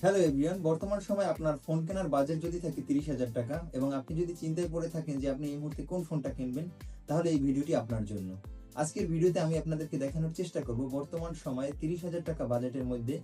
Hello everyone, বর্তমান সময়ে আপনার ফোন কেনার বাজেট যদি থাকে 30,000 টাকা এবং আপনি যদি চিন্তায় পড়ে থাকেন যে আপনি এই মুহূর্তে কোন ফোনটা কিনবেন, তাহলে এই ভিডিওটি আপনার জন্য। আজকের ভিডিওতে আমি আপনাদেরকে দেখানোর চেষ্টা করব বর্তমান সময়ে 30,000 টাকা বাজেটের মধ্যে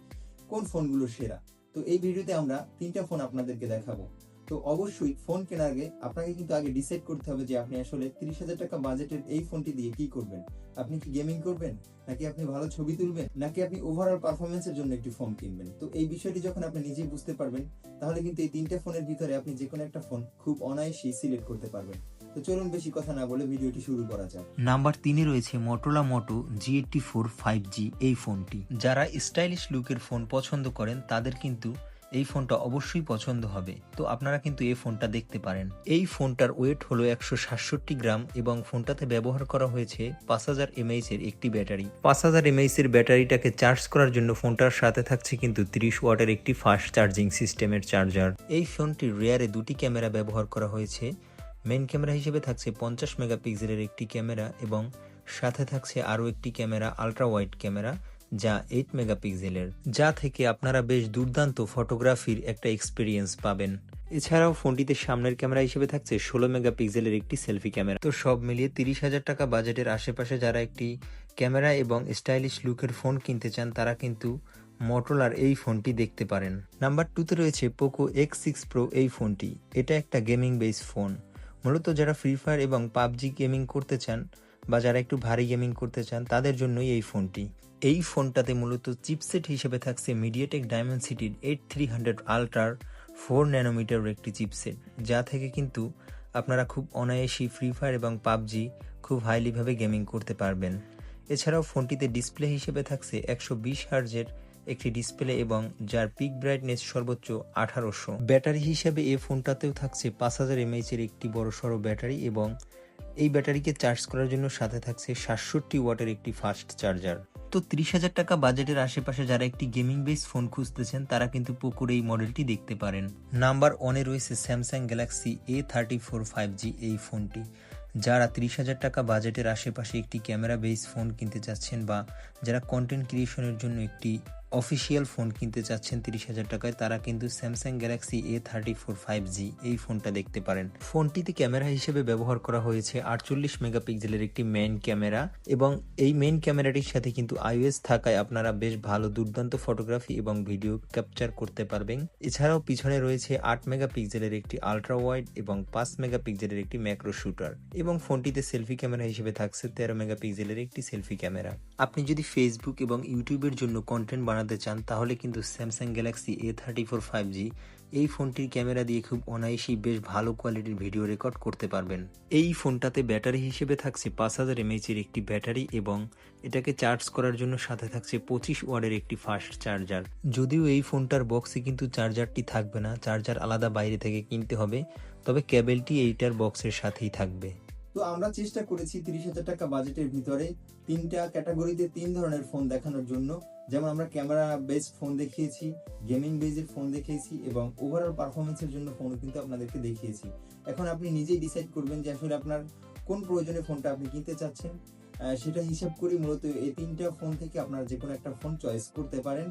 কোন ফোনগুলো সেরা। তো এই ভিডিওতে আমরা 3টা ফোন আপনাদেরকে দেখাবো। তো অবশ্যই ফোন কেনার আগে আপনাকে কিন্তু আগে ডিসাইড করতে হবে যে আপনি আসলে 30,000 টাকা বাজেটের এই ফোনটি দিয়ে কি করবেন। আপনি কি গেমিং করবেন, নাকি আপনি ভালো ছবি তুলবেন, নাকি আপনি ওভারঅল পারফরমেন্সের জন্য একটি ফোন কিনবেন। তো এই বিষয়টি যখন আপনি নিজেই বুঝতে পারবেন, তাহলে কিন্তু এই 3টা ফোনের ভিতরে আপনি যে কোনো একটা ফোন খুব অনায়াসেই সিলেক্ট করতে পারবেন। তো চলুন বেশি কথা না বলে ভিডিওটি শুরু করা যাক। নাম্বার 3-এ রয়েছে মোটোরোলা মোটো G84 5G এই ফোনটি। যারা স্টাইলিশ লুকের ফোন পছন্দ করেন তাদের কিন্তু এই ফোনটা অবশ্যই পছন্দ হবে। তো আপনারা কিন্তু এই ফোনটা দেখতে পারেন। এই ফোনটার ওয়েট হলো 167 গ্রাম এবং ফোনটাতে ব্যবহার করা হয়েছে 5000 mAh এর একটি ব্যাটারি। 5000 mAh এর ব্যাটারিটাকে চার্জ করার জন্য ফোনটার সাথে থাকছে কিন্তু 30 ওয়াটের একটি ফাস্ট চার্জিং সিস্টেমের চার্জার। এই ফোনটির রিয়ারে দুটি ক্যামেরা ব্যবহার করা হয়েছে। মেইন ক্যামেরা হিসেবে থাকছে 50 মেগাপিক্সেলের একটি ক্যামেরা এবং সাথে থাকছে আরও একটি ক্যামেরা আলট্রা ওয়াইড ক্যামেরা যা 8 মেগাপিক্সেলের, যা থেকে আপনারা বেশ দুর্দান্ত ফটোগ্রাফির একটা এক্সপিরিয়েন্স পাবেন। এছাড়াও ফোনটিতে সামনের ক্যামেরা হিসেবে থাকছে 16 মেগাপিক্সেলের একটি সেলফি ক্যামেরা। তো সব মিলিয়ে 30,000 টাকা বাজেটের আশেপাশে যারা একটি ক্যামেরা এবং স্টাইলিশ লুকের ফোন কিনতে চান তারা কিন্তু মোটোরোলার এই ফোনটি দেখতে পারেন। নাম্বার 2-তে রয়েছে পোকো X6 Pro এই ফোনটি। এটা একটা গেমিং বেস ফোন। মূলত যারা ফ্রি ফায়ার এবং পাবজি গেমিং করতে চান বা যারা একটু ভারী গেমিং করতে চান তাদের জন্যই এই ফোনটি। এই ফোনটাতে মূলত চিপসেট হিসেবে থাকছে মিডিয়াটেক ডায়মেনসিটির 8300 আলট্রার 4 ন্যানোমিটার একটি চিপসেট, যা থেকে কিন্তু আপনারা খুব অনায়াসেই ফ্রি ফায়ার এবং পাবজি খুব হাইলিভাবে গেমিং করতে পারবেন। এছাড়াও ফোনটিতে ডিসপ্লে হিসেবে থাকছে 120 হার্জের একটি ডিসপ্লে এবং যার পিক ব্রাইটনেস সর্বোচ্চ 1800। ব্যাটারি হিসেবে এই ফোনটাতেও থাকছে 5000 mAh এর একটি বড়সড় ব্যাটারি এবং এই ব্যাটারিকে চার্জ করার জন্য সাথে থাকছে 67 ওয়াটের একটি ফাস্ট চার্জার। তো 30,000 টাকা বাজেটের আশেপাশে যারা একটি গেমিং বেস ফোন খুঁজতেছেন তারা কিন্তু পোকোর এই মডেলটি দেখতে পারেন। নাম্বার 1-এ রয়েছে স্যামসাং গ্যালাক্সি A34 5G এই ফোনটি। যারা 30,000 টাকা বাজেটের আশেপাশে একটি ক্যামেরা বেস ফোন কিনতে চাচ্ছেন বা যারা কন্টেন্ট ক্রিয়েশনের জন্য একটি অফিসিয়াল ফোন কিনতে চাচ্ছেন 30,000 টাকায়, তারা কিন্তু স্যামসাং গ্যালাক্সি A34 5G এই ফোনটা দেখতে পারেন। ফোনটিতে ক্যামেরা হিসেবে ব্যবহার করা হয়েছে 48 মেগাপিক্সেলের একটি মেইন ক্যামেরা এবং এই মেইন ক্যামেরাটির সাথে কিন্তু iOS থাকায় আপনারা বেশ ভালো দুর্দান্ত ফটোগ্রাফি এবং ভিডিও ক্যাপচার করতে পারবেন। এছাড়াও পিছনে রয়েছে 8 মেগাপিক্সেলের একটি আলট্রা ওয়াইড এবং 5 মেগাপিক্সেলের একটি ম্যাক্রো শুটার এবং ফোনটিতে সেলফি ক্যামেরা হিসেবে থাকছে 13 মেগাপিক্সেলের একটি সেলফি ক্যামেরা। আপনি যদি ফেসবুক এবং ইউটিউবের জন্য কন্টেন্ট বানাতে চান তাহলে কিন্তু স্যামসাং গ্যালাক্সি A34 5G এই ফোনটির ক্যামেরা দিয়ে খুব অনায়াসেই বেশ ভালো কোয়ালিটির ভিডিও রেকর্ড করতে পারবেন। এই ফোনটাতে ব্যাটারি হিসেবে থাকছে 5000 mAh এর একটি ব্যাটারি এবং এটাকে চার্জ করার জন্য সাথে থাকছে 25 ওয়াটের একটি ফাস্ট চার্জার। যদিও এই ফোনটার বক্সে কিন্তু চার্জারটি থাকবে না, চার্জার আলাদা বাইরে থেকে কিনতে হবে, তবে কেবলটি এইটার বক্সের সাথেই থাকবে। তো আমরা চেষ্টা করেছি 30,000 টাকা বাজেটের ভিতরে 3টা ক্যাটাগরিতে 3 ধরনের ফোন দেখানোর জন্য। যেমন আমরা ক্যামেরা বেসড ফোন দেখিয়েছি, গেমিং বেসড ফোন দেখিয়েছি এবং ওভারঅল পারফরমেন্সের জন্য ফোনও কিন্তু আপনাদেরকে দেখিয়েছি। এখন আপনি নিজেই ডিসাইড করবেন যে আসলে আপনার কোন প্রয়োজনে ফোনটা আপনি কিনতে চাচ্ছেন। সেটা হিসাব করে মূলত এই 3টা ফোন থেকে আপনারা যে কোনো একটা ফোন চয়েস করতে পারেন।